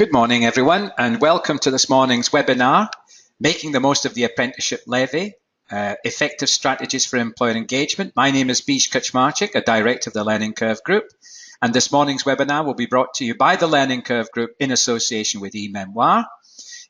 Good morning, everyone, and welcome to this morning's webinar, Making the Most of the Apprenticeship Levy, Effective Strategies for Employer Engagement. My name is Beej Kaczmarczyk, a Director of the Learning Curve Group, and this morning's webinar will be brought to you by the Learning Curve Group in association with e-Memoir.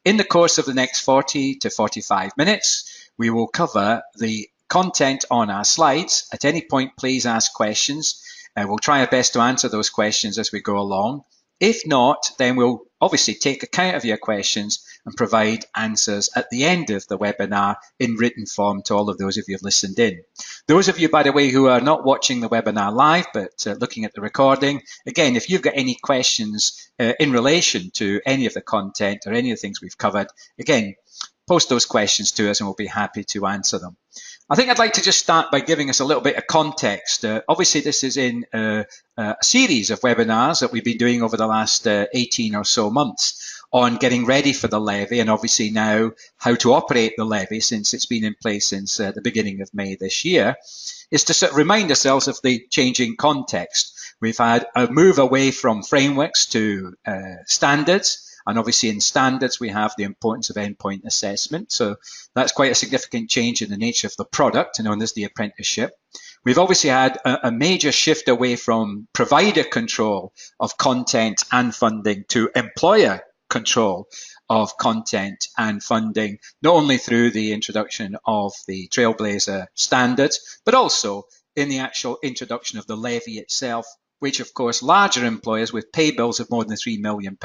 In the course of the next 40 to 45 minutes, we will cover the content on our slides. At any point, please ask questions. We'll try our best to answer those questions as we go along. If not, then we'll obviously take account of your questions and provide answers at the end of the webinar in written form to all of those of you who have listened in. Those of you, by the way, who are not watching the webinar live but looking at the recording, again, if you've got any questions in relation to any of the content or any of the things we've covered, again, post those questions to us and we'll be happy to answer them. I think I'd like to just start by giving us a little bit of context. Obviously, this is in a series of webinars that we've been doing over the last 18 or so months on getting ready for the levy and obviously now how to operate the levy since it's been in place since the beginning of May this year, is to sort of remind ourselves of the changing context. We've had a move away from frameworks to standards. And obviously in standards, we have the importance of endpoint assessment. So that's quite a significant change in the nature of the product, known as the apprenticeship. We've obviously had a major shift away from provider control of content and funding to employer control of content and funding, not only through the introduction of the Trailblazer standards, but also in the actual introduction of the levy itself, which of course larger employers with pay bills of more than £3 million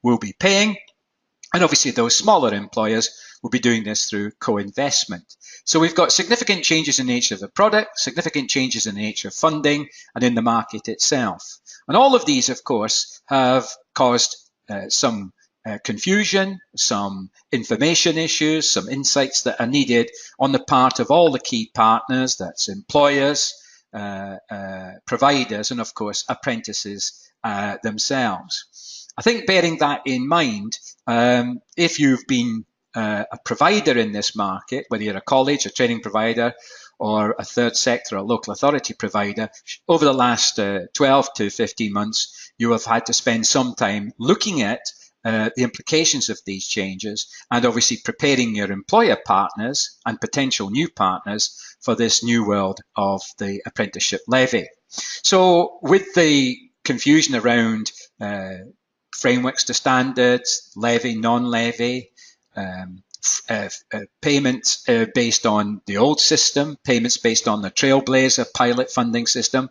will be paying. And obviously those smaller employers will be doing this through co-investment. So we've got significant changes in the nature of the product, significant changes in the nature of funding and in the market itself. And all of these, of course, have caused some confusion, some information issues, some insights that are needed on the part of all the key partners, that's employers, providers, and of course apprentices themselves. I think bearing that in mind, if you've been a provider in this market, whether you're a college, a training provider, or a third sector or local authority provider, over the last 12 to 15 months, you have had to spend some time looking at the implications of these changes and obviously preparing your employer partners and potential new partners for this new world of the apprenticeship levy. So with the confusion around frameworks to standards, levy, non-levy, payments based on the old system, payments based on the Trailblazer pilot funding system,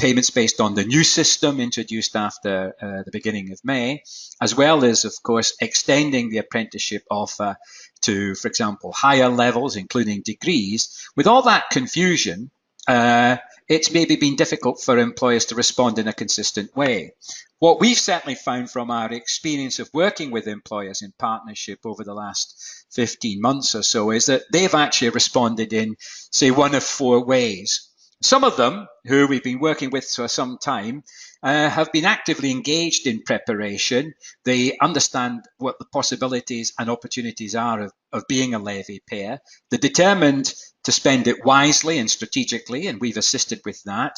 payments based on the new system introduced after the beginning of May, as well as, of course, extending the apprenticeship offer to, for example, higher levels, including degrees. With all that confusion, it's maybe been difficult for employers to respond in a consistent way. What we've certainly found from our experience of working with employers in partnership over the last 15 months or so is that they've actually responded in, say, one of four ways. Some of them, who we've been working with for some time, have been actively engaged in preparation. They understand what the possibilities and opportunities are of being a levy payer. They're determined to spend it wisely and strategically, and we've assisted with that.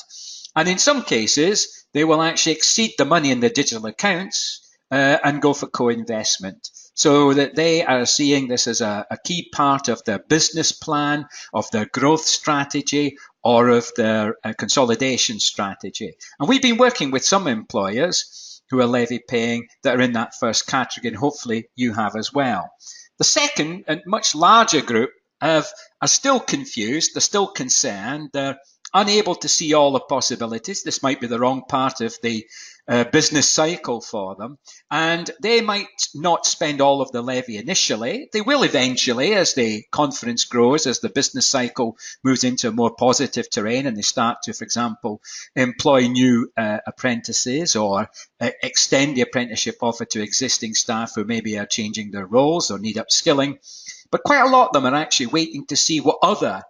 And in some cases, they will actually exceed the money in their digital accounts and go for co-investment, so that they are seeing this as a key part of their business plan, of their growth strategy, or of their consolidation strategy. And we've been working with some employers who are levy paying that are in that first category, and hopefully you have as well. The second and much larger group are still confused, they're still concerned, they're unable to see all the possibilities. This might be the wrong part of the business cycle for them, and they might not spend all of the levy initially. They will eventually, as the confidence grows, as the business cycle moves into a more positive terrain and they start to, for example, employ new apprentices or extend the apprenticeship offer to existing staff who maybe are changing their roles or need upskilling. But quite a lot of them are actually waiting to see what other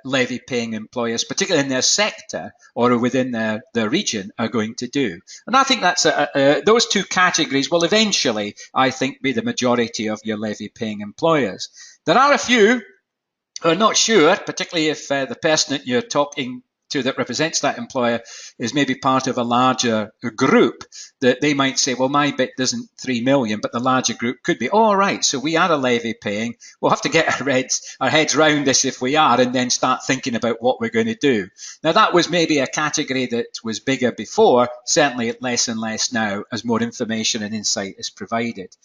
levy-paying employers, particularly in their sector or within their region, are going to do. And I think that's those two categories will eventually, I think, be the majority of your levy-paying employers. There are a few who are not sure, particularly if the person that you're talking to that represents that employer is maybe part of a larger group, that they might say, well, my bit isn't 3 million, but the larger group could be, all right, so we are a levy paying. We'll have to get our heads around this if we are, and then start thinking about what we're going to do. Now, that was maybe a category that was bigger before, certainly less and less now as more information and insight is provided.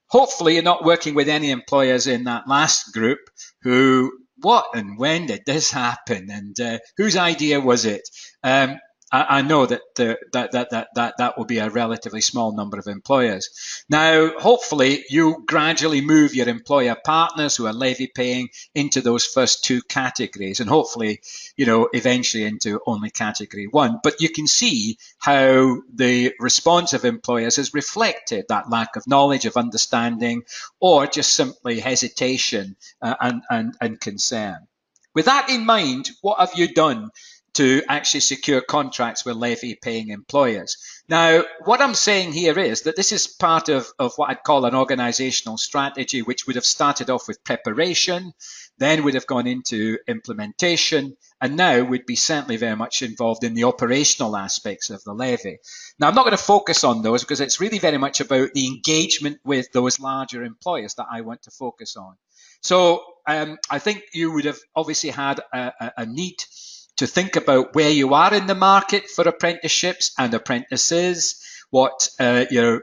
Hopefully, you're not working with any employers in that last group who, what and when did this happen, and whose idea was it? I know that that will be a relatively small number of employers. Now, hopefully, you gradually move your employer partners who are levy paying into those first two categories, and hopefully, eventually into only category one. But you can see how the response of employers has reflected that lack of knowledge, of understanding, or just simply hesitation and concern. With that in mind, what have you done to actually secure contracts with levy-paying employers? Now, what I'm saying here is that this is part of what I'd call an organizational strategy, which would have started off with preparation, then would have gone into implementation, and now would be certainly very much involved in the operational aspects of the levy. Now, I'm not going to focus on those because it's really very much about the engagement with those larger employers that I want to focus on. So I think you would have obviously had a need to think about where you are in the market for apprenticeships and apprentices, what your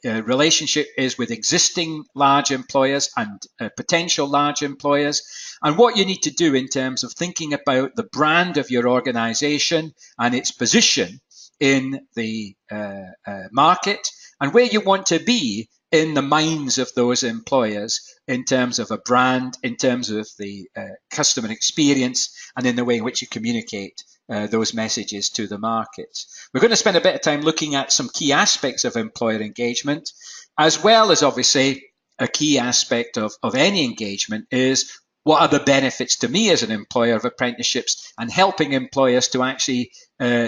relationship is with existing large employers and potential large employers, and what you need to do in terms of thinking about the brand of your organization and its position in the market, and where you want to be in the minds of those employers in terms of a brand, in terms of the customer experience, and in the way in which you communicate those messages to the market. We're going to spend a bit of time looking at some key aspects of employer engagement, as well as obviously a key aspect of any engagement is what are the benefits to me as an employer of apprenticeships, and helping employers to actually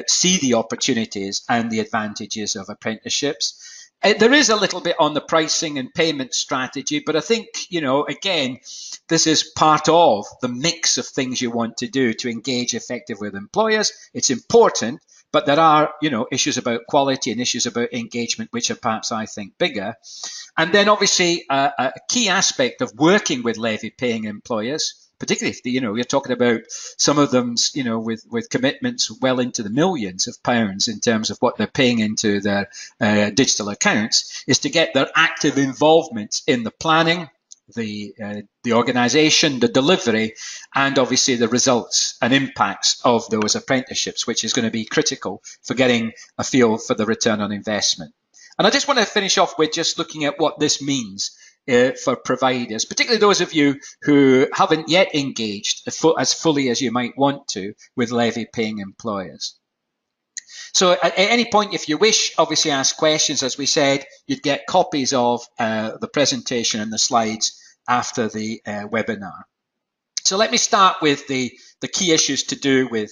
see the opportunities and the advantages of apprenticeships. There is a little bit on the pricing and payment strategy, but I think, again, this is part of the mix of things you want to do to engage effectively with employers. It's important, but there are, issues about quality and issues about engagement, which are perhaps, I think, bigger. And then obviously a key aspect of working with levy-paying employers, particularly if you're talking about some of them, with commitments well into the millions of pounds in terms of what they're paying into their digital accounts, is to get their active involvement in the planning, the organisation, the delivery, and obviously the results and impacts of those apprenticeships, which is going to be critical for getting a feel for the return on investment. And I just want to finish off with just looking at what this means for providers, particularly those of you who haven't yet engaged as fully as you might want to with levy-paying employers. So at any point, if you wish, obviously ask questions. As we said, you'd get copies of the presentation and the slides after the webinar. So let me start with the key issues to do with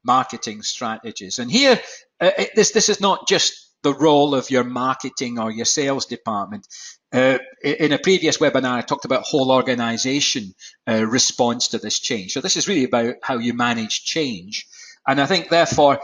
marketing strategies. And here, this is not just the role of your marketing or your sales department. In a previous webinar, I talked about whole organization response to this change. So this is really about how you manage change. And I think, therefore,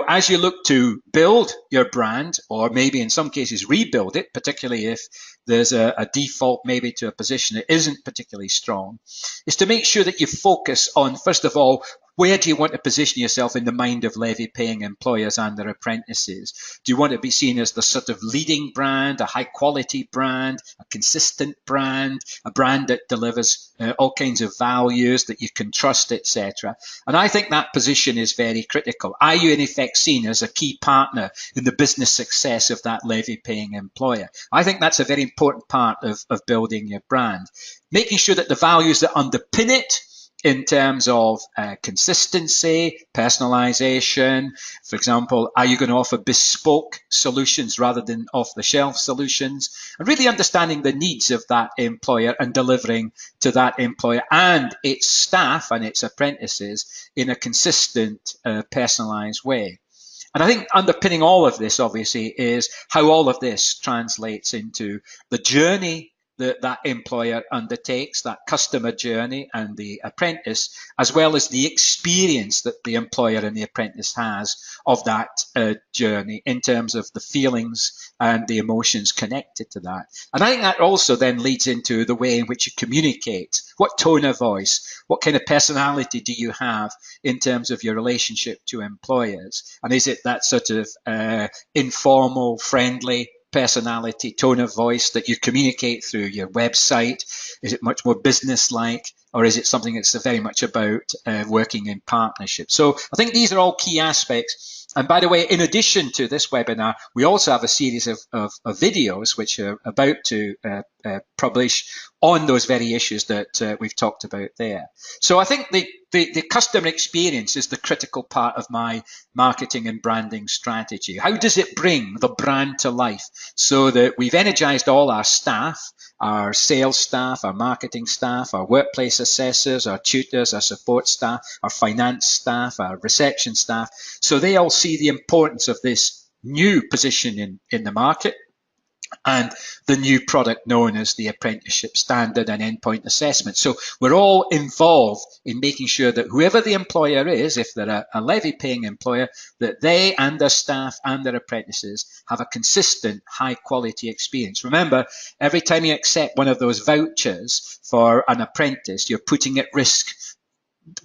as you look to build your brand, or maybe in some cases rebuild it, particularly if there's a default maybe to a position that isn't particularly strong, is to make sure that you focus on, first of all, where do you want to position yourself in the mind of levy-paying employers and their apprentices? Do you want to be seen as the sort of leading brand, a high-quality brand, a consistent brand, a brand that delivers all kinds of values that you can trust, etc.? And I think that position is very critical. Are you, in effect, seen as a key partner in the business success of that levy-paying employer? I think that's a very important part of building your brand. Making sure that the values that underpin it, in terms of consistency, personalization, for example, are you going to offer bespoke solutions rather than off-the-shelf solutions? And really understanding the needs of that employer and delivering to that employer and its staff and its apprentices in a consistent, personalized way. And I think underpinning all of this, obviously, is how all of this translates into the journey that that employer undertakes, that customer journey and the apprentice, as well as the experience that the employer and the apprentice has of that journey in terms of the feelings and the emotions connected to that. And I think that also then leads into the way in which you communicate. What tone of voice, what kind of personality do you have in terms of your relationship to employers? And is it that sort of informal, friendly personality, tone of voice that you communicate through your website? Is it much more business-like, or is it something that's very much about working in partnership? So I think these are all key aspects. And by the way, in addition to this webinar, we also have a series of videos which are about to publish on those very issues that we've talked about there. So I think the customer experience is the critical part of my marketing and branding strategy. How does it bring the brand to life so that we've energized all our staff, our sales staff, our marketing staff, our workplace assessors, our tutors, our support staff, our finance staff, our reception staff, so they all see the importance of this new position in the market and the new product known as the apprenticeship standard and endpoint assessment. So we're all involved in making sure that whoever the employer is, if they're a levy-paying employer, that they and their staff and their apprentices have a consistent, high-quality experience. Remember, every time you accept one of those vouchers for an apprentice, you're putting at risk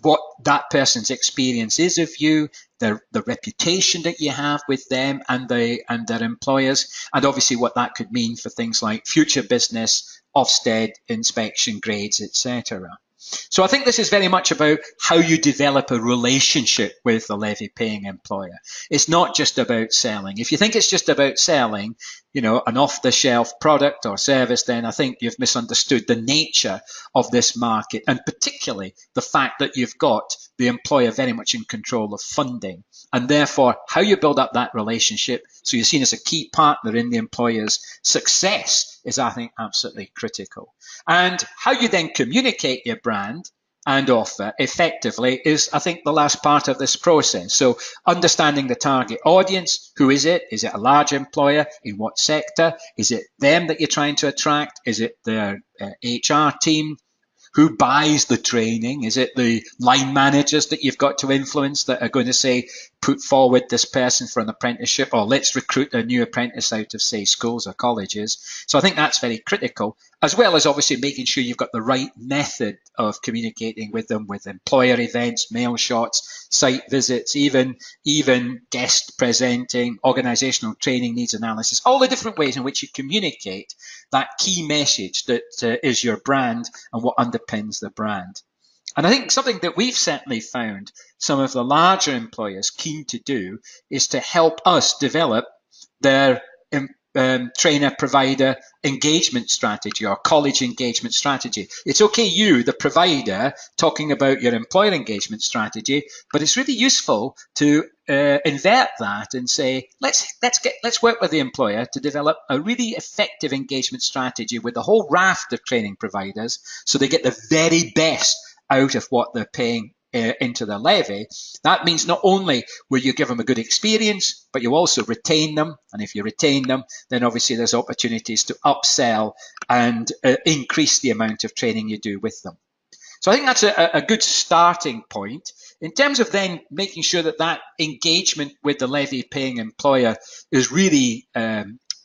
what that person's experience is of you, the reputation that you have with them and their employers, and obviously what that could mean for things like future business, Ofsted, inspection grades, etc. So I think this is very much about how you develop a relationship with the levy-paying employer. It's not just about selling. If you think it's just about selling, an off-the-shelf product or service, then I think you've misunderstood the nature of this market, and particularly the fact that you've got the employer very much in control of funding, and therefore how you build up that relationship so you're seen as a key partner in the employer's success is, I think, absolutely critical. And how you then communicate your brand and offer effectively is, I think, the last part of this process. So understanding the target audience. Who is it? Is it a large employer? In what sector? Is it them that you're trying to attract? Is it their HR team? Who buys the training? Is it the line managers that you've got to influence that are going to say, put forward this person for an apprenticeship, or let's recruit a new apprentice out of, say, schools or colleges? So I think that's very critical, as well as obviously making sure you've got the right method of communicating with them, with employer events, mail shots, site visits, even guest presenting, organizational training needs analysis, all the different ways in which you communicate that key message that is your brand and what underpins the brand. And I think something that we've certainly found some of the larger employers keen to do is to help us develop their trainer-provider engagement strategy or college engagement strategy. It's okay, you, the provider, talking about your employer engagement strategy, but it's really useful to invert that and say, let's work with the employer to develop a really effective engagement strategy with a whole raft of training providers so they get the very best out of what they're paying into the levy. That means not only will you give them a good experience, but you also retain them. And if you retain them, then obviously there's opportunities to upsell and increase the amount of training you do with them. So I think that's a good starting point. In terms of then making sure that that engagement with the levy-paying employer is really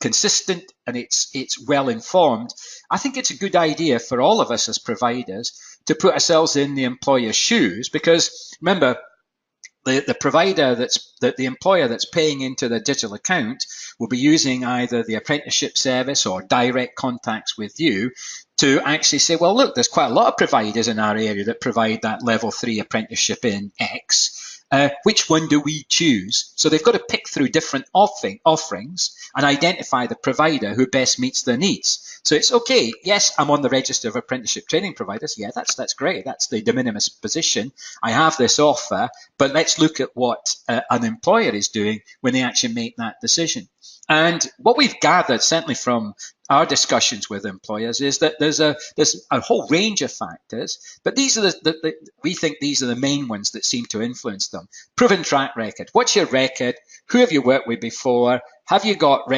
consistent and it's well informed, I think it's a good idea for all of us as providers to put ourselves in the employer's shoes, because remember, the provider the employer that's paying into the digital account will be using either the apprenticeship service or direct contacts with you to actually say, well, look, there's quite a lot of providers in our area that provide that level 3 apprenticeship in X. Which one do we choose? So they've got to pick through different offerings and identify the provider who best meets their needs. So it's okay, yes, I'm on the register of apprenticeship training providers. Yeah, that's great. That's the de minimis position. I have this offer, but let's look at what an employer is doing when they actually make that decision. And what we've gathered, certainly from our discussions with employers, is that there's a whole range of factors, but these are we think these are the main ones that seem to influence them. Proven track record. What's your record? Who have you worked with before? Have you got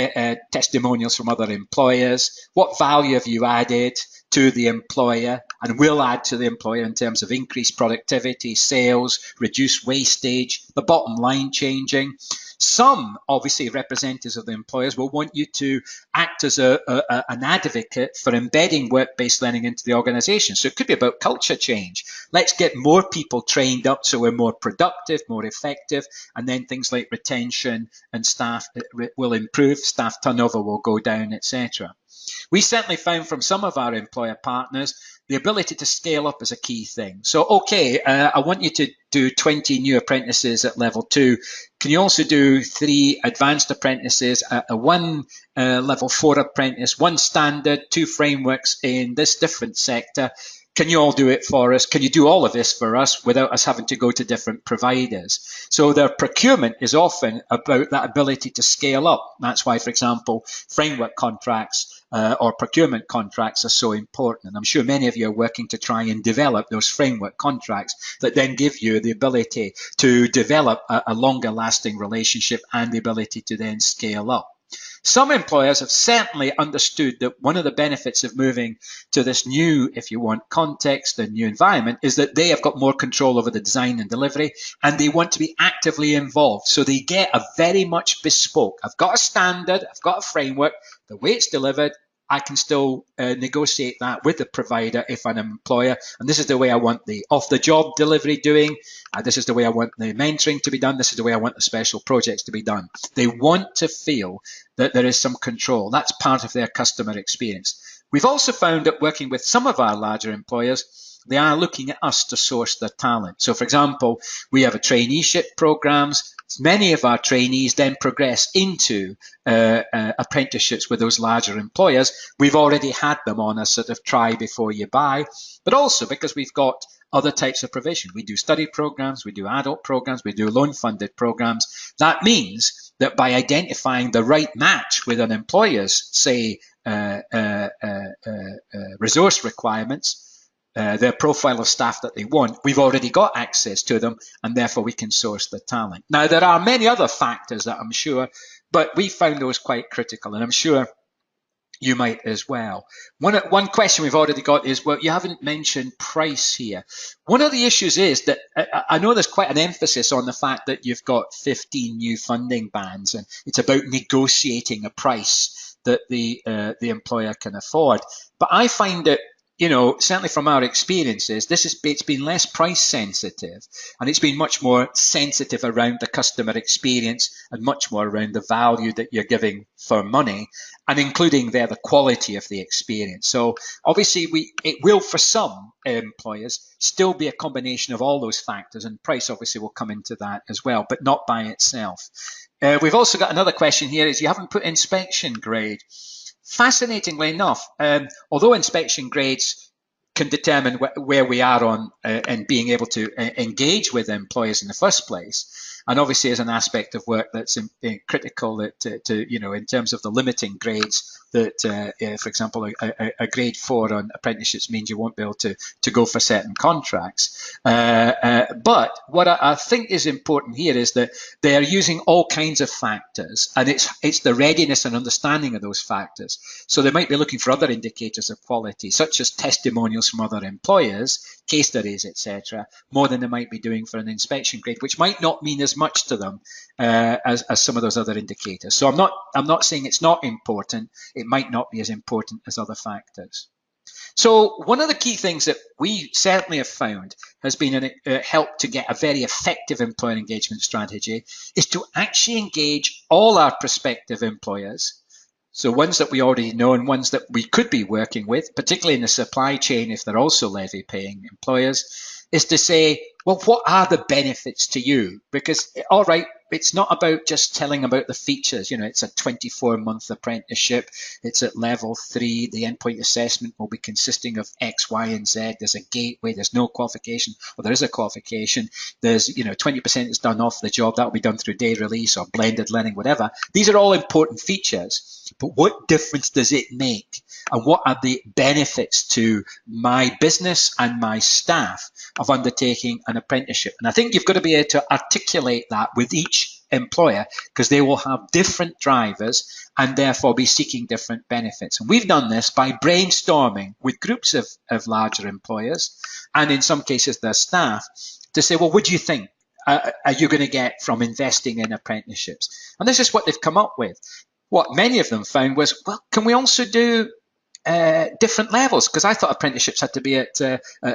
testimonials from other employers? What value have you added to the employer and will add to the employer in terms of increased productivity, sales, reduced wastage, the bottom line changing? Some, obviously, representatives of the employers will want you to act as an advocate for embedding work-based learning into the organization. So it could be about culture change. Let's get more people trained up so we're more productive, more effective, and then things like retention and staff will improve, staff turnover will go down, etc. We certainly found from some of our employer partners the ability to scale up is a key thing. So, okay, I want you to do 20 new apprentices at level 2. Can you also do 3 advanced apprentices, one level 4 apprentice, 1 standard, 2 frameworks in this different sector? Can you all do it for us? Can you do all of this for us without us having to go to different providers? So their procurement is often about that ability to scale up. That's why, for example, framework contracts or procurement contracts are so important. And I'm sure many of you are working to try and develop those framework contracts that then give you the ability to develop a longer lasting relationship and the ability to then scale up. Some employers have certainly understood that one of the benefits of moving to this new, if you want, context and new environment is that they have got more control over the design and delivery, and they want to be actively involved. So they get a very much bespoke. I've got a standard, I've got a framework, the way it's delivered, I can still negotiate that with the provider if I'm an employer. And this is the way I want the off-the-job delivery doing. This is the way I want the mentoring to be done. This is the way I want the special projects to be done. They want to feel that there is some control. That's part of their customer experience. We've also found that working with some of our larger employers, they are looking at us to source their talent. So, for example, we have a traineeship programs. Many of our trainees then progress into apprenticeships with those larger employers. We've already had them on a sort of try before you buy, but also because we've got other types of provision. We do study programs, we do adult programs, we do loan-funded programs. That means that by identifying the right match with an employer's, say, resource requirements, their profile of staff that they want, we've already got access to them, and therefore we can source the talent. Now, there are many other factors that I'm sure, but we found those quite critical, and I'm sure you might as well. One question we've already got is, well, you haven't mentioned price here. One of the issues is that I know there's quite an emphasis on the fact that you've got 15 new funding bands, and it's about negotiating a price that the employer can afford. But I find it, certainly from our experiences, it's been less price sensitive, and it's been much more sensitive around the customer experience and much more around the value that you're giving for money, and including there the quality of the experience. So obviously it will, for some employers, still be a combination of all those factors, and price obviously will come into that as well, but not by itself. We've also got another question here, is you haven't put inspection grade. Fascinatingly enough, although inspection grades can determine where we are on and being able to engage with employers in the first place, and obviously as an aspect of work that's critical that in terms of the limiting grades, that for example a grade 4 on apprenticeships means you won't be able to go for certain contracts. But what I think is important here is that they are using all kinds of factors, and it's the readiness and understanding of those factors. So they might be looking for other indicators of quality, such as testimonials from other employers, case studies, etc., more than they might be doing for an inspection grade, which might not mean as much to them as some of those other indicators. So I'm not saying it's not important. It might not be as important as other factors. So one of the key things that we certainly have found has been help to get a very effective employer engagement strategy is to actually engage all our prospective employers. So ones that we already know and ones that we could be working with, particularly in the supply chain if they're also levy-paying employers, is to say, well, what are the benefits to you? Because, all right, it's not about just telling about the features. It's a 24-month apprenticeship. It's at level 3. The endpoint assessment will be consisting of X, Y, and Z. There's a gateway. There's no qualification. Well, there is a qualification. There's, 20% is done off the job. That will be done through day release or blended learning, whatever. These are all important features. But what difference does it make? And what are the benefits to my business and my staff of undertaking an apprenticeship? And I think you've got to be able to articulate that with each employer because they will have different drivers and therefore be seeking different benefits. And we've done this by brainstorming with groups of larger employers and in some cases their staff to say, well, what do you think are you going to get from investing in apprenticeships? And this is what they've come up with. What many of them found was, well, can we also do different levels? Because I thought apprenticeships had to be at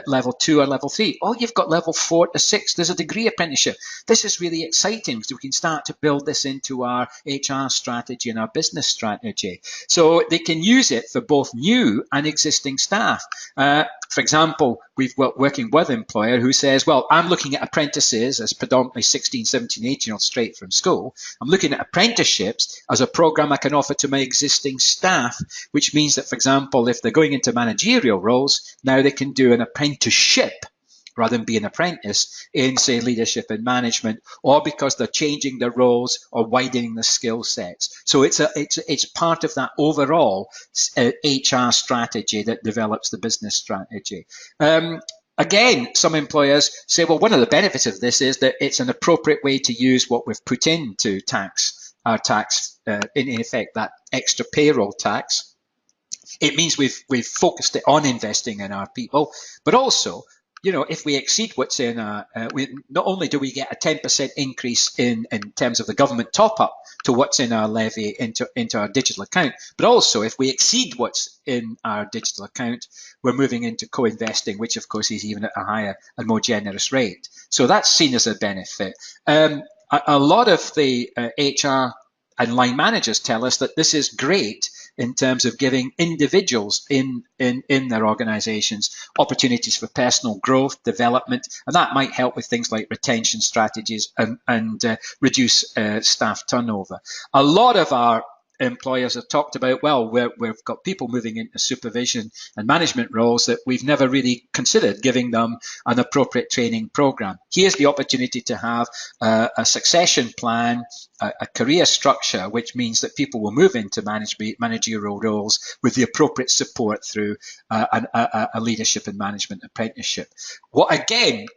level 2 or level 3. Oh, you've got level 4 to 6. There's a degree apprenticeship. This is really exciting because we can start to build this into our HR strategy and our business strategy. So they can use it for both new and existing staff. For example, we've got working with an employer who says, well, I'm looking at apprentices as predominantly 16, 17, 18-year-olds straight from school. I'm looking at apprenticeships as a program I can offer to my existing staff, which means that, for example, if they're going into managerial roles, now they can do an apprenticeship rather than be an apprentice in, say, leadership and management, or because they're changing their roles or widening the skill sets. So it's part of that overall HR strategy that develops the business strategy. Again, some employers say, well, one of the benefits of this is that it's an appropriate way to use what we've put into our tax, in effect, that extra payroll tax. It means we've focused it on investing in our people, but also, you know, if we exceed what's in our, not only do we get a 10% increase in terms of the government top up to what's in our levy into our digital account, but also if we exceed what's in our digital account, we're moving into co-investing, which of course is even at a higher and more generous rate. So that's seen as a benefit. A lot of the HR and line managers tell us that this is great in terms of giving individuals in their organizations opportunities for personal growth, development, and that might help with things like retention strategies and reduce staff turnover. A lot of our employers have talked about, well, we've got people moving into supervision and management roles that we've never really considered giving them an appropriate training program. Here's the opportunity to have a succession plan, a career structure, which means that people will move into managerial roles with the appropriate support through a leadership and management apprenticeship. What again,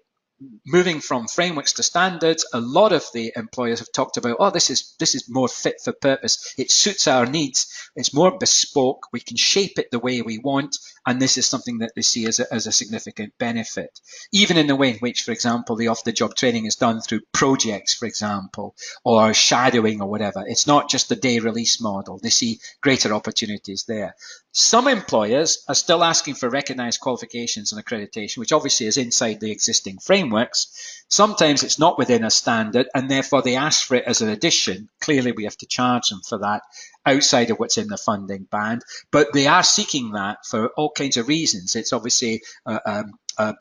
moving from frameworks to standards, a lot of the employers have talked about, oh, this is more fit for purpose. It suits our needs. It's more bespoke. We can shape it the way we want. And this is something that they see as a significant benefit. Even in the way in which, for example, the off-the-job training is done through projects, for example, or shadowing or whatever. It's not just the day release model. They see greater opportunities there. Some employers are still asking for recognized qualifications and accreditation, which obviously is inside the existing frameworks. Sometimes it's not within a standard, and therefore they ask for it as an addition. Clearly, we have to charge them for that outside of what's in the funding band, but they are seeking that for all kinds of reasons. It's obviously a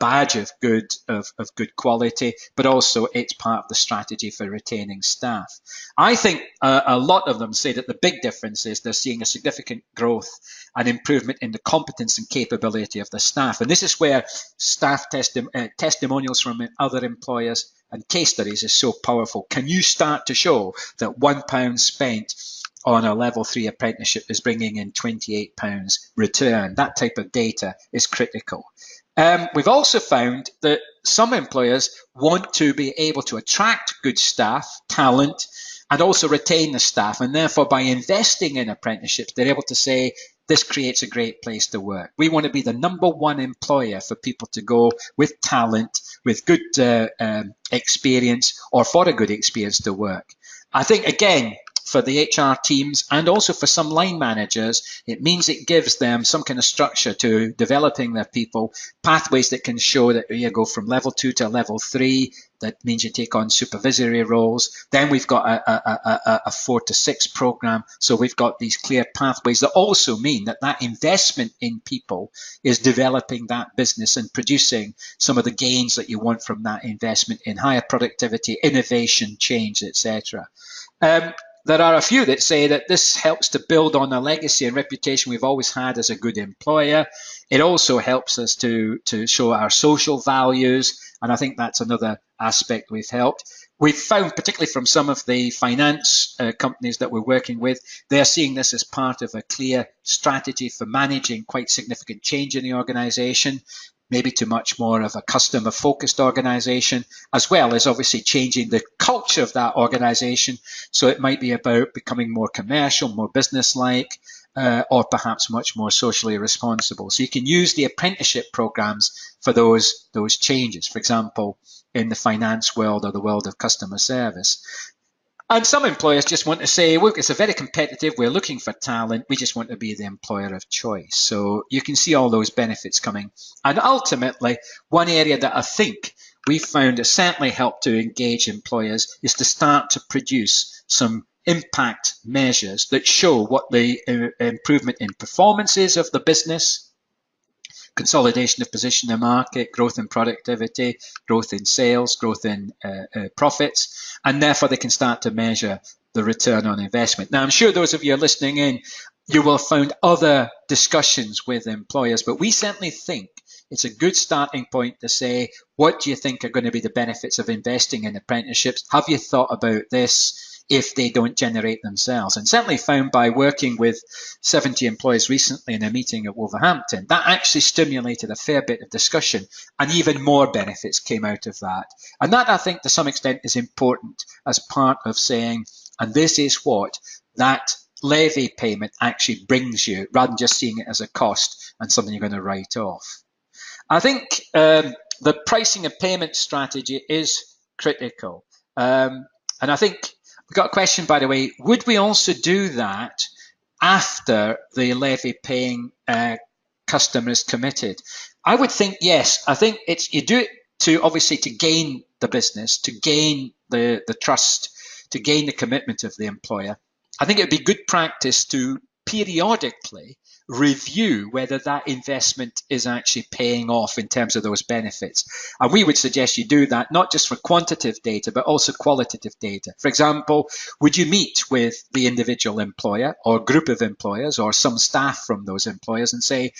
badge of good quality, but also it's part of the strategy for retaining staff. I think a lot of them say that the big difference is they're seeing a significant growth and improvement in the competence and capability of the staff. And this is where staff testimonials from other employers and case studies is so powerful. Can you start to show that £1 spent on a level 3 apprenticeship is bringing in £28 return? That type of data is critical. We've also found that some employers want to be able to attract good staff, talent, and also retain the staff. And therefore, by investing in apprenticeships, they're able to say, this creates a great place to work. We want to be the #1 employer for people to go with talent, with good experience, or for a good experience to work. I think, again, for the HR teams and also for some line managers, it means it gives them some kind of structure to developing their people, pathways that can show that you go from level 2 to level 3. That means you take on supervisory roles. Then we've got a 4 to 6 program. So we've got these clear pathways that also mean that that investment in people is developing that business and producing some of the gains that you want from that investment in higher productivity, innovation, change, etc. There are a few that say that this helps to build on a legacy and reputation we've always had as a good employer. It also helps us to show our social values, and I think that's another aspect we've helped. We've found, particularly from some of the finance companies that we're working with, they're seeing this as part of a clear strategy for managing quite significant change in the organization. maybe to much more of a customer-focused organization, as well as obviously changing the culture of that organization. So it might be about becoming more commercial, more business-like, or perhaps much more socially responsible. So you can use the apprenticeship programs for those changes, for example, in the finance world or the world of customer service. And some employers just want to say, look, it's a very competitive, we're looking for talent, we just want to be the employer of choice. So you can see all those benefits coming. And ultimately, one area that I think we've found has certainly helped to engage employers is to start to produce some impact measures that show what the improvement in performance is of the business, consolidation of position in the market, growth in productivity, growth in sales, growth in profits, and therefore they can start to measure the return on investment. Now, I'm sure those of you listening in, you will have found other discussions with employers, but we certainly think it's a good starting point to say, what do you think are going to be the benefits of investing in apprenticeships? Have you thought about this? If they don't generate themselves. And certainly found by working with 70 employees recently in a meeting at Wolverhampton, that actually stimulated a fair bit of discussion and even more benefits came out of that. And that, I think, to some extent is important as part of saying, and this is what that levy payment actually brings you, rather than just seeing it as a cost and something you're going to write off. I think the pricing and payment strategy is critical. And I think we've got a question, by the way, would we also do that after the levy-paying customer is committed? I would think yes. I think you do it to obviously to gain the business, to gain the trust, to gain the commitment of the employer. I think it would be good practice to periodically review whether that investment is actually paying off in terms of those benefits. And we would suggest you do that not just for quantitative data, but also qualitative data. For example, would you meet with the individual employer or group of employers or some staff from those employers and say,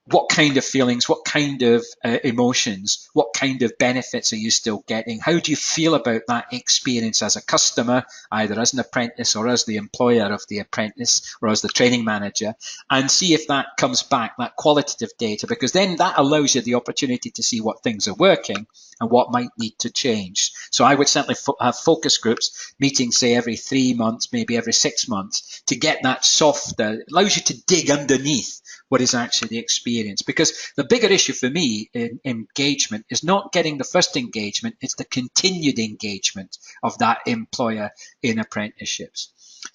what kind of feelings, what kind of emotions, what kind of benefits are you still getting? How do you feel about that experience as a customer, either as an apprentice or as the employer of the apprentice or as the training manager, and see if that comes back, that qualitative data, because then that allows you the opportunity to see what things are working and what might need to change. So I would certainly have focus groups meeting, say, every 3 months, maybe every 6 months, to get that softer. It allows you to dig underneath what is actually the experience. Because the bigger issue for me in engagement is not getting the first engagement, it's the continued engagement of that employer in apprenticeships.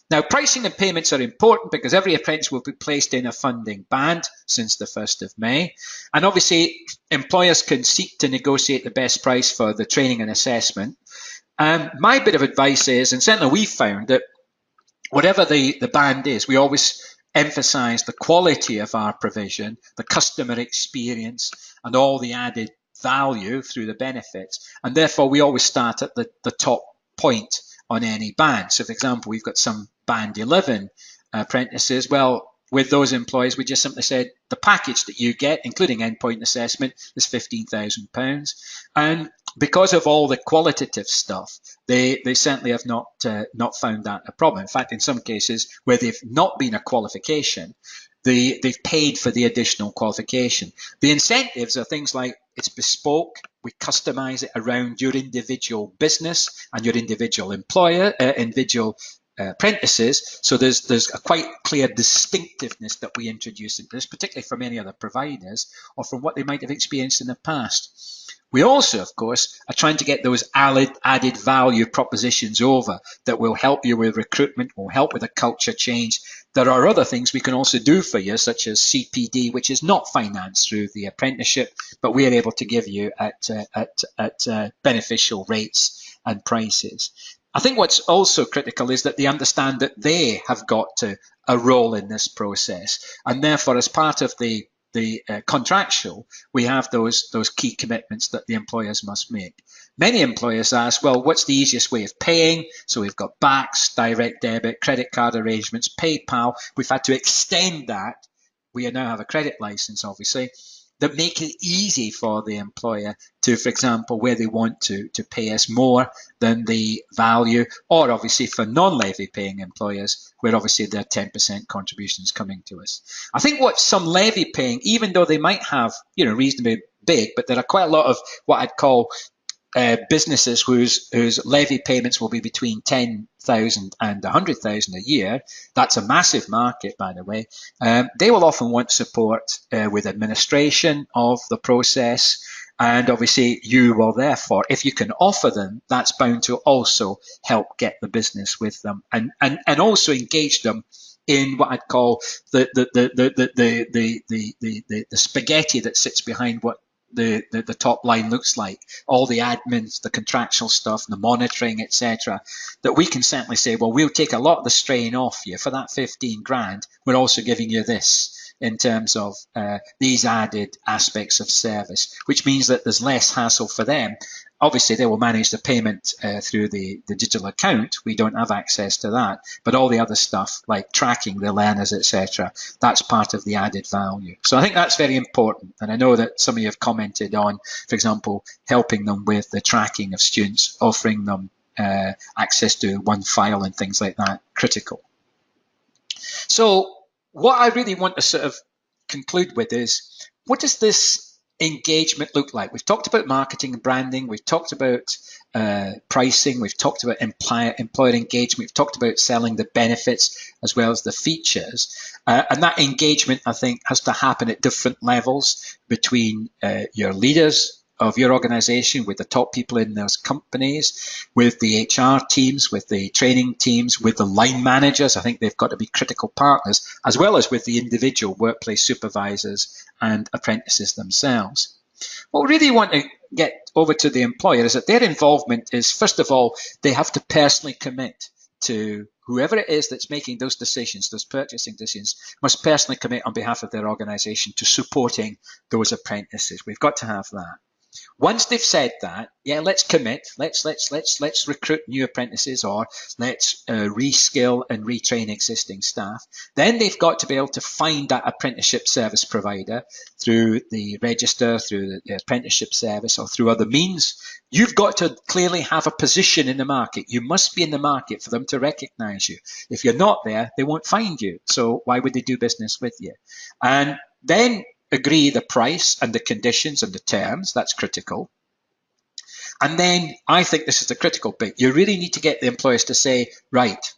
Now, pricing and payments are important because every apprentice will be placed in a funding band since the 1st of May. And obviously, employers can seek to negotiate the best price for the training and assessment. My bit of advice is, and certainly we've found that whatever the band is, we always emphasize the quality of our provision, the customer experience, and all the added value through the benefits. And therefore, we always start at the top point on any band. So, for example, we've got some band 11 apprentices. Well, with those employees, we just simply said the package that you get, including endpoint assessment, is £15,000. And because of all the qualitative stuff, they certainly have not found that a problem. In fact, in some cases where they've not been a qualification, they've paid for the additional qualification. The incentives are things like it's bespoke. We customize it around your individual business and your individual employer, individual apprentices. So there's a quite clear distinctiveness that we introduce into this, particularly from any other providers or from what they might have experienced in the past. We also, of course, are trying to get those added value propositions over that will help you with recruitment, will help with a culture change. There are other things we can also do for you, such as CPD, which is not financed through the apprenticeship, but we are able to give you at beneficial rates and prices. I think what's also critical is that they understand that they have got a role in this process, and therefore, as part of the contractual, we have those key commitments that the employers must make. Many employers ask, well, what's the easiest way of paying? So we've got BACS, direct debit, credit card arrangements, PayPal. We've had to extend that. We now have a credit license, obviously. that make it easy for the employer to, for example, where they want to pay us more than the value, or obviously for non-levy paying employers, where obviously their 10% contributions coming to us. I think what some levy paying, even though they might have, reasonably big, but there are quite a lot of what I'd call businesses whose levy payments will be between 10,000 and 100,000 a year. That's a massive market, by the way. They will often want support with administration of the process. And obviously you will therefore, if you can offer them, that's bound to also help get the business with them and also engage them in what I'd call the spaghetti that sits behind what the top line looks like, all the admins, the contractual stuff, the monitoring, etc., that we can certainly say, well, we'll take a lot of the strain off you for that 15 grand. We're also giving you this in terms of these added aspects of service, which means that there's less hassle for them. Obviously, they will manage the payment through the digital account. We don't have access to that. But all the other stuff, like tracking the learners, etc., that's part of the added value. So I think that's very important. And I know that some of you have commented on, for example, helping them with the tracking of students, offering them access to one file and things like that, critical. So what I really want to sort of conclude with is, what does this engagement look like? We've talked about marketing and branding. We've talked about pricing. We've talked about employer engagement. We've talked about selling the benefits as well as the features. And that engagement, I think, has to happen at different levels between your leaders of your organization, with the top people in those companies, with the HR teams, with the training teams, with the line managers. I think they've got to be critical partners, as well as with the individual workplace supervisors and apprentices themselves. What we really want to get over to the employer is that their involvement is, first of all, they have to personally commit to whoever it is that's making those decisions, those purchasing decisions, must personally commit on behalf of their organization to supporting those apprentices. We've got to have that. Once they've said that, yeah, let's commit, let's recruit new apprentices, or let's reskill and retrain existing staff. Then they've got to be able to find that apprenticeship service provider through the register, through the apprenticeship service, or through other means. You've got to clearly have a position in the market. You must be in the market for them to recognize you. If you're not there, they won't find you. So why would they do business with you? And then agree the price and the conditions and the terms. That's critical. And then I think this is the critical bit. You really need to get the employers to say, right,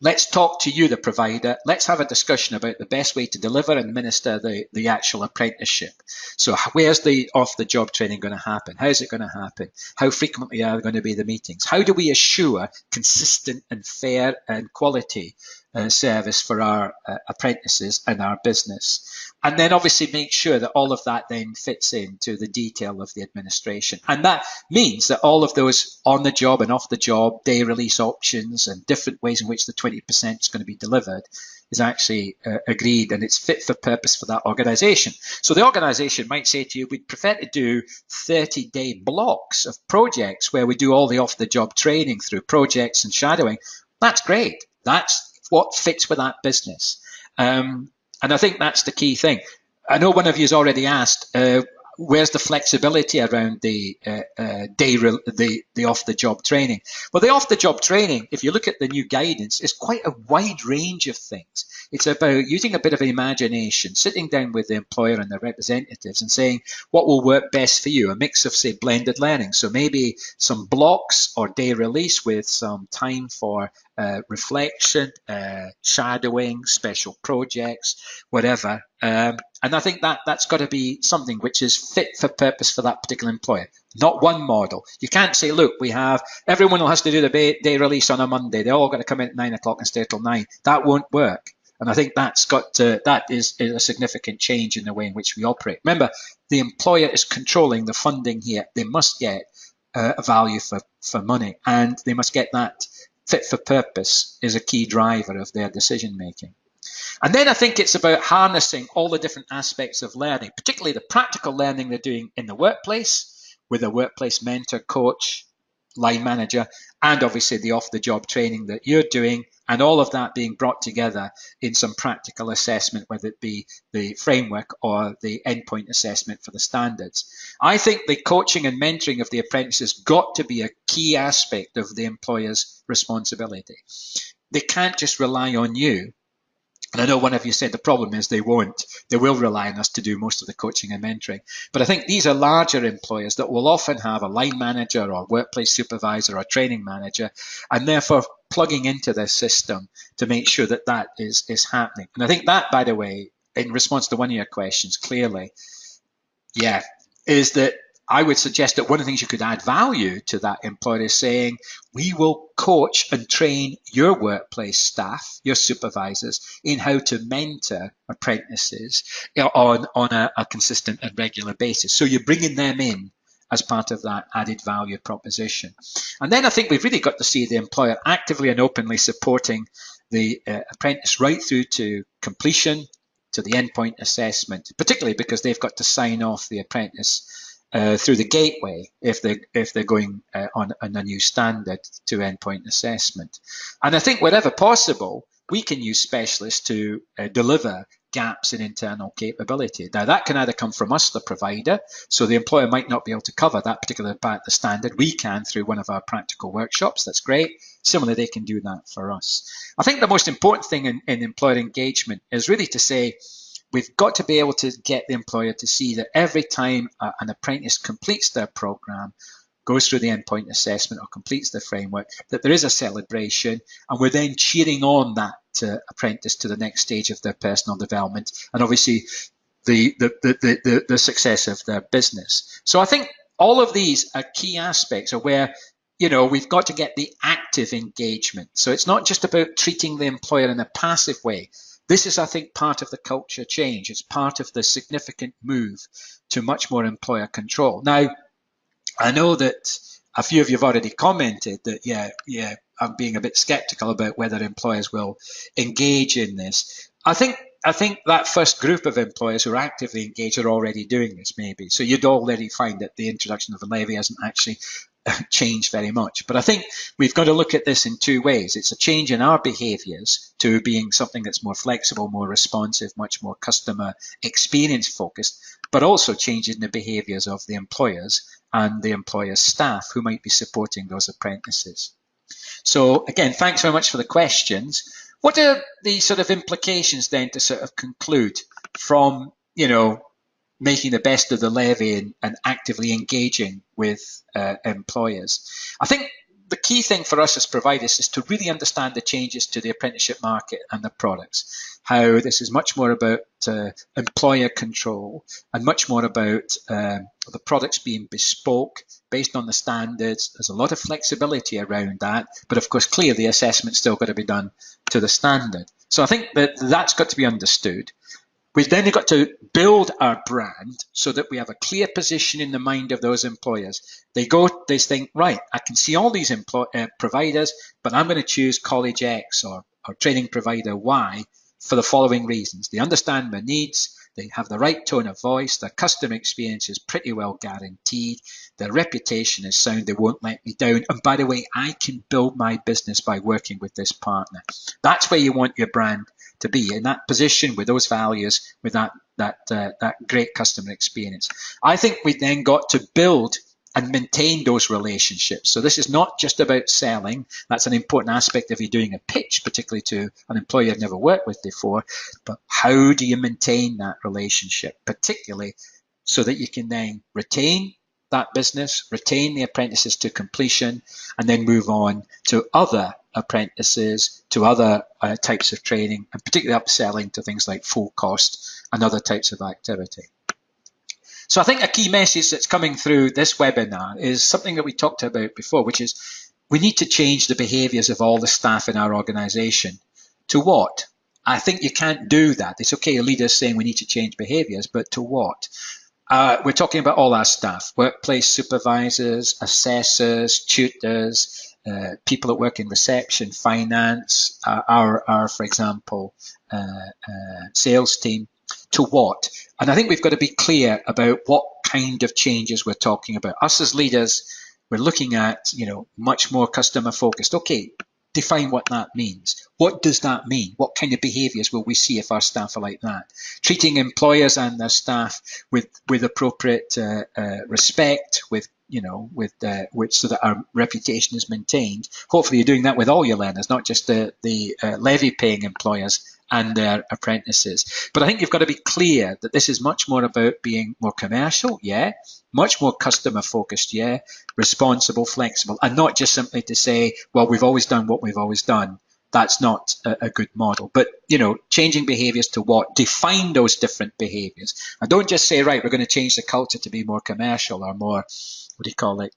let's talk to you, the provider. Let's have a discussion about the best way to deliver and administer the actual apprenticeship. So where's the off-the-job training going to happen? How's it going to happen? How frequently are going to be the meetings? How do we assure consistent and fair and quality service for our apprentices and our business? And then obviously make sure that all of that then fits into the detail of the administration. And that means that all of those on the job and off the job day release options and different ways in which the 20% is going to be delivered is actually agreed, and it's fit for purpose for that organization. So the organization might say to you, we'd prefer to do 30-day blocks of projects where we do all the off-the-job training through projects and shadowing. That's great. That's what fits with that business. And I think that's the key thing. I know one of you has already asked, where's the flexibility around the off-the-job training? Well, the off-the-job training, if you look at the new guidance, is quite a wide range of things. It's about using a bit of imagination, sitting down with the employer and their representatives and saying what will work best for you, a mix of, say, blended learning. So maybe some blocks or day release with some time for reflection, shadowing, special projects, whatever. And I think that's got to be something which is fit for purpose for that particular employer, not one model. You can't say, look, everyone has to do the day release on a Monday. They're all going to come in at 9 o'clock and stay till 9. That won't work. And I think that is a significant change in the way in which we operate. Remember, the employer is controlling the funding here. They must get a value for money, and they must get that fit for purpose is a key driver of their decision making. And then I think it's about harnessing all the different aspects of learning, particularly the practical learning they're doing in the workplace with a workplace mentor, coach, line manager, and obviously the off-the-job training that you're doing, and all of that being brought together in some practical assessment, whether it be the framework or the endpoint assessment for the standards. I think the coaching and mentoring of the apprentices got to be a key aspect of the employer's responsibility. They can't just rely on you. And I know one of you said the problem is they won't. They will rely on us to do most of the coaching and mentoring. But I think these are larger employers that will often have a line manager or workplace supervisor or training manager, and therefore plugging into their system to make sure that that is happening. And I think that, by the way, in response to one of your questions, clearly, is that I would suggest that one of the things you could add value to that employer is saying, we will coach and train your workplace staff, your supervisors, in how to mentor apprentices on a consistent and regular basis. So you're bringing them in as part of that added value proposition. And then I think we've really got to see the employer actively and openly supporting the apprentice right through to completion, to the endpoint assessment, particularly because they've got to sign off the apprentice through the gateway if they're going on a new standard to endpoint assessment. And I think wherever possible, we can use specialists to deliver gaps in internal capability. Now, that can either come from us, the provider, so the employer might not be able to cover that particular part of the standard. We can through one of our practical workshops. That's great. Similarly, they can do that for us. I think the most important thing in employer engagement is really to say, we've got to be able to get the employer to see that every time an apprentice completes their program, goes through the endpoint assessment or completes the framework, that there is a celebration, and we're then cheering on that apprentice to the next stage of their personal development, and obviously the success of their business. So I think all of these are key aspects of where, we've got to get the active engagement. So it's not just about treating the employer in a passive way. This is, I think, part of the culture change. It's part of the significant move to much more employer control. Now, I know that a few of you have already commented that, I'm being a bit skeptical about whether employers will engage in this. I think that first group of employers who are actively engaged are already doing this, maybe. So you'd already find that the introduction of the levy hasn't actually changed very much. But I think we've got to look at this in two ways. It's a change in our behaviours to being something that's more flexible, more responsive, much more customer experience focused, but also changing the behaviours of the employers and the employer's staff who might be supporting those apprentices. So again, thanks very much for the questions. What are the sort of implications then to sort of conclude from, making the best of the levy and actively engaging with employers? I think the key thing for us as providers is to really understand the changes to the apprenticeship market and the products, how this is much more about employer control and much more about the products being bespoke based on the standards. There's a lot of flexibility around that, but of course, clearly the assessment's still got to be done to the standard. So I think that's got to be understood. We've then got to build our brand so that we have a clear position in the mind of those employers. They think, right, I can see all these providers, but I'm going to choose College X or training provider Y for the following reasons. They understand my needs, they have the right tone of voice, their customer experience is pretty well guaranteed, their reputation is sound, they won't let me down, and by the way, I can build my business by working with this partner. That's where you want your brand to be, in that position with those values, with that great customer experience. I think we then got to build and maintain those relationships. So this is not just about selling. That's an important aspect if you're doing a pitch, particularly to an employer you've never worked with before. But how do you maintain that relationship, particularly so that you can then retain that business, retain the apprentices to completion, and then move on to other apprentices, to other types of training, and particularly upselling to things like full cost and other types of activity. So I think a key message that's coming through this webinar is something that we talked about before, which is we need to change the behaviours of all the staff in our organisation. To what? I think you can't do that. It's okay, a leader's saying we need to change behaviours, but to what? We're talking about all our staff, workplace supervisors, assessors, tutors, people that work in reception, finance, our for example, sales team. To what? And I think we've got to be clear about what kind of changes we're talking about. Us as leaders, We're looking at, much more customer focused. Okay, define what that means. What does that mean? What kind of behaviours will we see if our staff are like that? Treating employers and their staff with appropriate respect, so that our reputation is maintained. Hopefully, you're doing that with all your learners, not just the levy-paying employers and their apprentices. But I think you've got to be clear that this is much more about being more commercial, much more customer focused, responsible, flexible, and not just simply to say, well, we've always done what we've always done. That's not a good model. But, changing behaviors to what? Define those different behaviors. And don't just say, right, we're going to change the culture to be more commercial or more,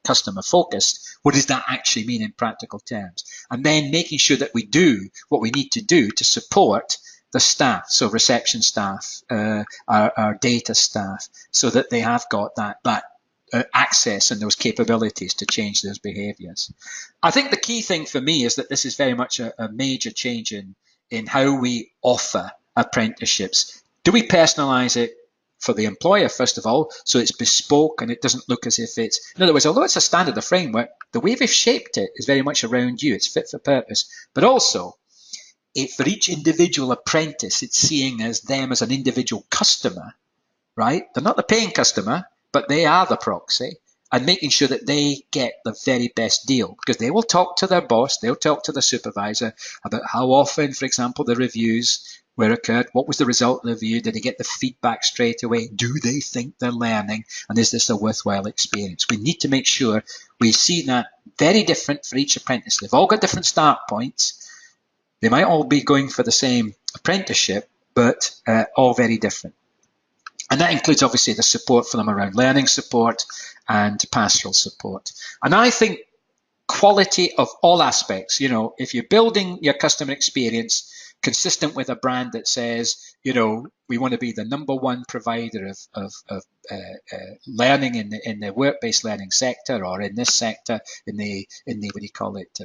customer focused. What does that actually mean in practical terms? And then making sure that we do what we need to do to support the staff, so reception staff, our data staff, so that they have got that access and those capabilities to change those behaviours. I think the key thing for me is that this is very much a major change in how we offer apprenticeships. Do we personalise it for the employer, first of all, so it's bespoke and it doesn't look as if it's, in other words, although it's a standard of framework, the way we've shaped it is very much around you. It's fit for purpose. But also, for each individual apprentice, it's seeing them as an individual customer, right? They're not the paying customer, but they are the proxy, and making sure that they get the very best deal, because they will talk to their boss, they'll talk to the supervisor about how often, for example, the reviews were occurred, what was the result of the review, did they get the feedback straight away, do they think they're learning, and is this a worthwhile experience? We need to make sure we see that very different for each apprentice. They've all got different start points. They might all be going for the same apprenticeship, but all very different. And that includes, obviously, the support for them around learning support and pastoral support. And I think quality of all aspects, if you're building your customer experience consistent with a brand that says, we want to be the number one provider of learning in the work-based learning sector, or in this sector, in the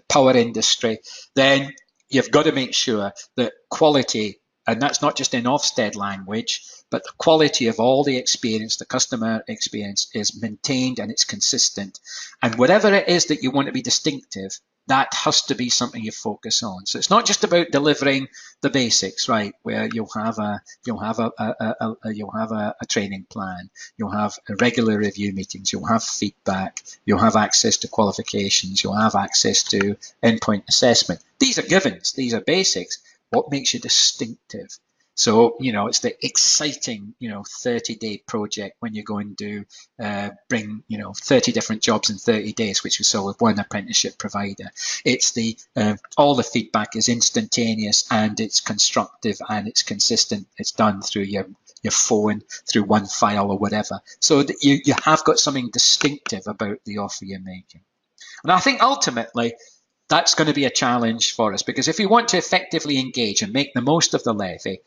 power industry, then you've got to make sure that quality, and that's not just in Ofsted language, but the quality of all the experience, the customer experience, is maintained and it's consistent. And whatever it is that you want to be distinctive, that has to be something you focus on. So it's not just about delivering the basics, right? Where you'll have a training plan, you'll have regular review meetings, you'll have feedback, you'll have access to qualifications, you'll have access to endpoint assessment. These are givens, these are basics. What makes you distinctive? So, it's the exciting, 30-day project when you go and do bring, 30 different jobs in 30 days, which we saw with one apprenticeship provider. It's the all the feedback is instantaneous and it's constructive and it's consistent. It's done through your phone, through one file or whatever. So that you have got something distinctive about the offer you're making. And I think ultimately, that's going to be a challenge for us, because if we want to effectively engage and make the most of the levy,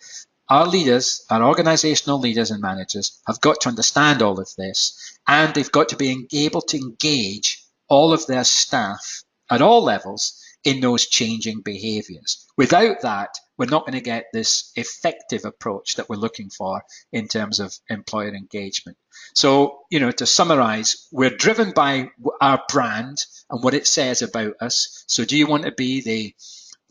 our leaders, our organisational leaders and managers have got to understand all of this, and they've got to be able to engage all of their staff at all levels in those changing behaviours. Without that, we're not going to get this effective approach that we're looking for in terms of employer engagement. So, to summarise, we're driven by our brand and what it says about us. So do you want to be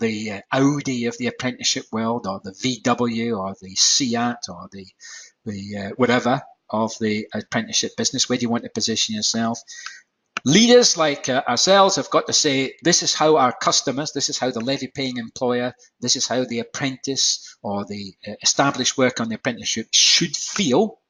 the Audi of the apprenticeship world, or the VW, or the Seat, or the whatever of the apprenticeship business? Where do you want to position yourself? Leaders like ourselves have got to say, this is how our customers, this is how the levy-paying employer, this is how the apprentice or the established worker on the apprenticeship should feel.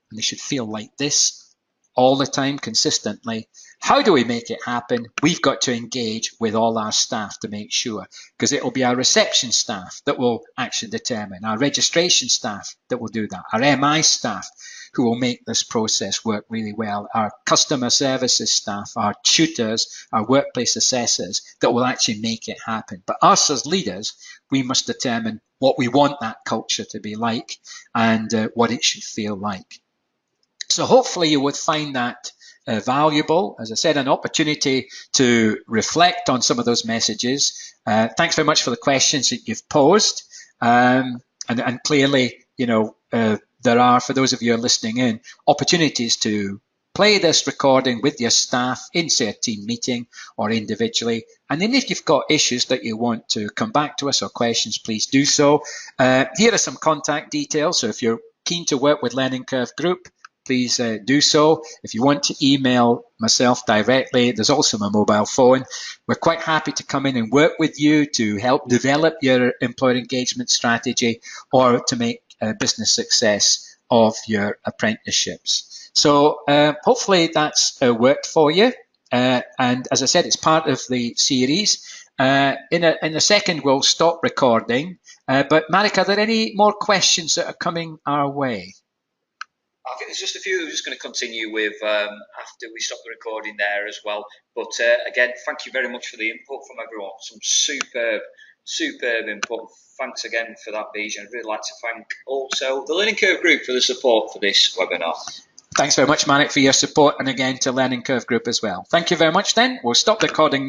And they should feel like this all the time, consistently. How do we make it happen? We've got to engage with all our staff to make sure, because it will be our reception staff that will actually determine, our registration staff that will do that, our MI staff who will make this process work really well, our customer services staff, our tutors, our workplace assessors that will actually make it happen. But us as leaders, we must determine what we want that culture to be like and what it should feel like. So hopefully you would find that valuable. As I said, an opportunity to reflect on some of those messages. Thanks very much for the questions that you've posed. And clearly, there are, for those of you who are listening in, opportunities to play this recording with your staff in, say, a team meeting or individually. And then if you've got issues that you want to come back to us or questions, please do so. Here are some contact details. So if you're keen to work with Learning Curve Group, please do so. If you want to email myself directly, there's also my mobile phone. We're quite happy to come in and work with you to help develop your employer engagement strategy or to make a business success of your apprenticeships. So hopefully that's worked for you. And as I said, it's part of the series. In a second, we'll stop recording. But Marek, are there any more questions that are coming our way? I think there's just a few we're just going to continue with after we stop the recording there as well. But again, thank you very much for the input from everyone. Some superb input. Thanks again for that, Beej. And I'd really like to thank also the Learning Curve Group for the support for this webinar. Thanks very much, Marek, for your support, and again to Learning Curve Group as well. Thank you very much then. We'll stop the recording now.